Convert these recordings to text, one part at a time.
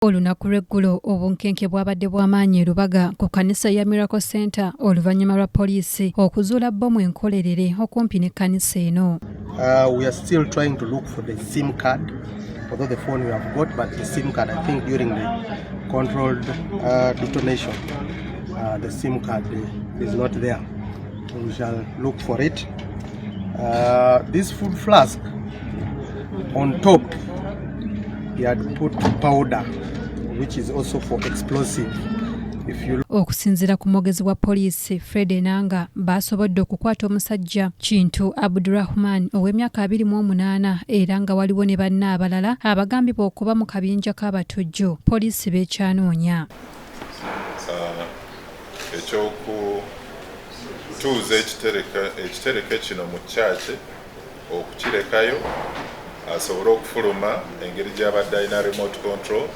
Olunaku lw'eggulo obunkenke bwabadde bw'amaanyi Lubaga ku kkanisa ya Miracle Center oluvannyuma lwa poliisi okuzuula bbomu enkolerere okumpi n'ekkanisa eno. We are still trying to look for the SIM card, although the phone we have got, but the SIM card, I think during the controlled detonation, the SIM card is not there. We shall look for it. This food flask, on top, he had put powder, which is also for explosive. Okusinziira ku mwogezi wa poliisi Fred Enanga baasobodde okukwata omusajja Kintu Abdurrahman ow'emyaka 28 era nga waliwo ne banne abalala abagambibwa okuba mu kabinja k'abatujju. Poliisi beekyanoonya. Ekyokutuuza ekitereke kino mu kyaki okukirekayo asobole okufuluma engeri gy'abadde alina remote control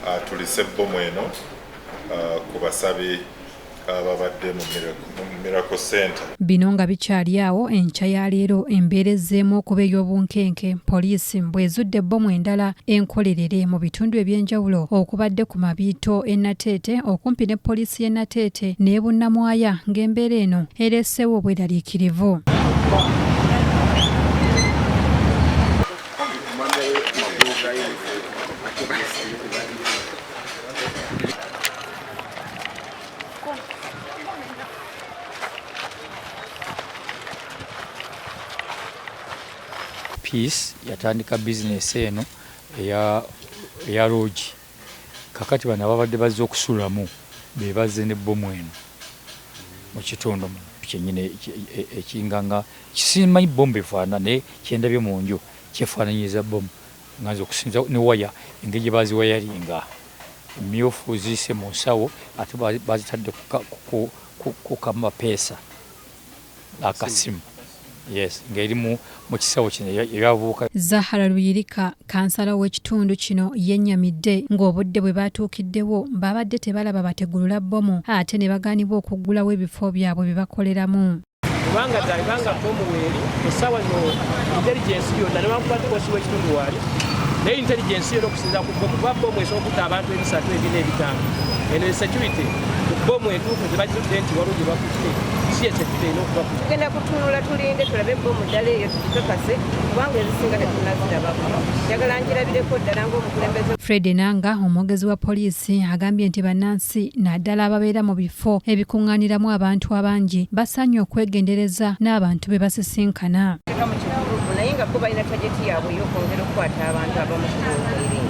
atulise bbomu eno ku basabi ababadde mu Miracle Center. Bino nga bikyali awo enkya ya leero embeera ezzeemu okuba ey'obunkenke poliisi bw'ezudde bbomu endala enkolerere mu bitundu eby'enjawulo okubadde ku Mabiito e Nateete okumpi ne poliisi y'e Nateete n'e Bunnamwaya ng'embeera eno ereeseewo obweraliikirivu. Peace yatandika bizinesi eno eya loogi kakati bano ababadde bazze okusulamu be bazze ne bbomu eno mu kitundu kyennyini ekinganga kisimanyi bbomu befaana naye kyendabye mu nju kyefaananyiza bbomu nganza okusinza ne waya engeri gye baziwayalinga mmyufu ziyise mu nsawo ate bazitadde ku kamapeesa akasimu. Yes, ngeri mu kisawo kino yavubuka. Zahara Luyirika kansala w'ekitundu kino yennyamidde ng'obudde bwe baatuukiddewo babadde tebalaba bategulula bbomu ate ne bagaanibwa okuggulawo ebifo byabwe bye bakoleramu. Kubanga bbomu weeri essaawa no intelligence yonna ne bamukwata bosi w'ekitundu waali naye intelligence yonna okusinza ku bbomu kuba bbomu esobola okutta abantu 3, 4, 5 eno security ku bbomu entuufu tebagitudde nti waliwo gye bakutte si security erina okuba tugenda kutunula tulinde tulabe bbomu ddala eyo tukakase kubanga ezisinga tetunazirabako njagala njirabireko ddala ng'omukulembeze. Fred Enanga omwogezi wa poliisi agambye nti bannansi naddala ababeera mu bifo ebikuŋŋaaniramu abantu abangi basaanye okwegendereza n'abantu be basisinkana. Naye nga bo balina tageti yaabwe ey'okwongera okukwata abantu abamu kubuukaire.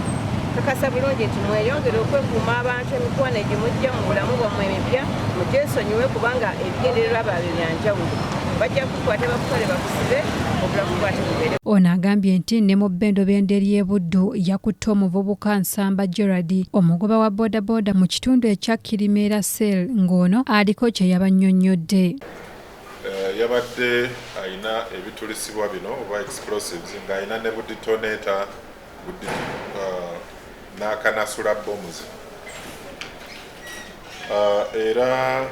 Kakasa bulungi nti mweyongere okwekuuma abantu emikwano egimujja mu bulamu bwammwe emipya mugyesonyiwe kubanga ebigendererwa baabwe byanjawulo. Bajja kukwata bakutwale bakusibe obulamu bwate bubeere. Ono agambye nti ne mu bbendo b'enderi y'e Buddu yakutte omuvubuka Nsamba Gerard omugoba wa bodaboda mu kitundu ekya Kirimera Cell ng'ono aliko kye yabannyonnyodde. Yabadde alina ebitulisibwa bino oba explosives ng'alina ne buditonator n'akanasula bbomuzi. Era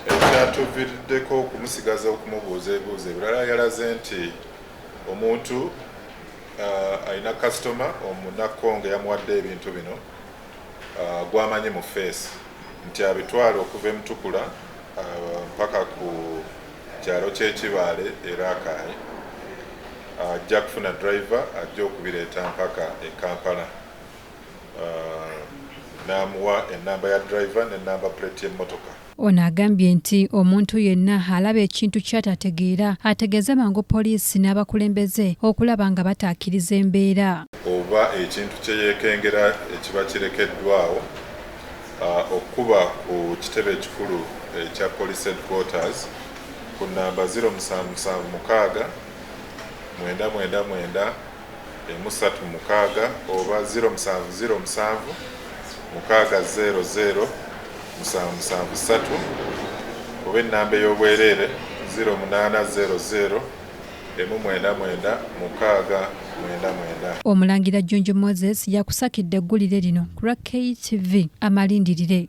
ekyatuviiriddeko okumusigaza okumubuuza ebirala yalaze nti omuntu alina kasitoma omunakonge yamuwadde ebintu bino gwamanyi mu feesi nti abitwala okuva emutukula mpaka ku kyalo ky'ekibaale era akaayi ajja kufuna driver ajja okubireeta mpaka e Kampala n'amuwa ennamba ya driver n'ennamba plate y'emmotoka. Ono agambye nti omuntu yenna alaba ekintu ky'atategeera ategeeze mangu poliisi n'abakulembeze okulaba nga bataakiriza embeera. Oba ekintu kye yeekengera ekiba kirekeddwawo okuba ku kitebe ekikulu ekya police headquarters ku nnamba 0776 999 336 oba 0707 600 773 oba ennamba ey'obwereere 0800 199 699. Omulangira Jjunju Moses yakusakidde eggulire lino ku KTV amalindirire.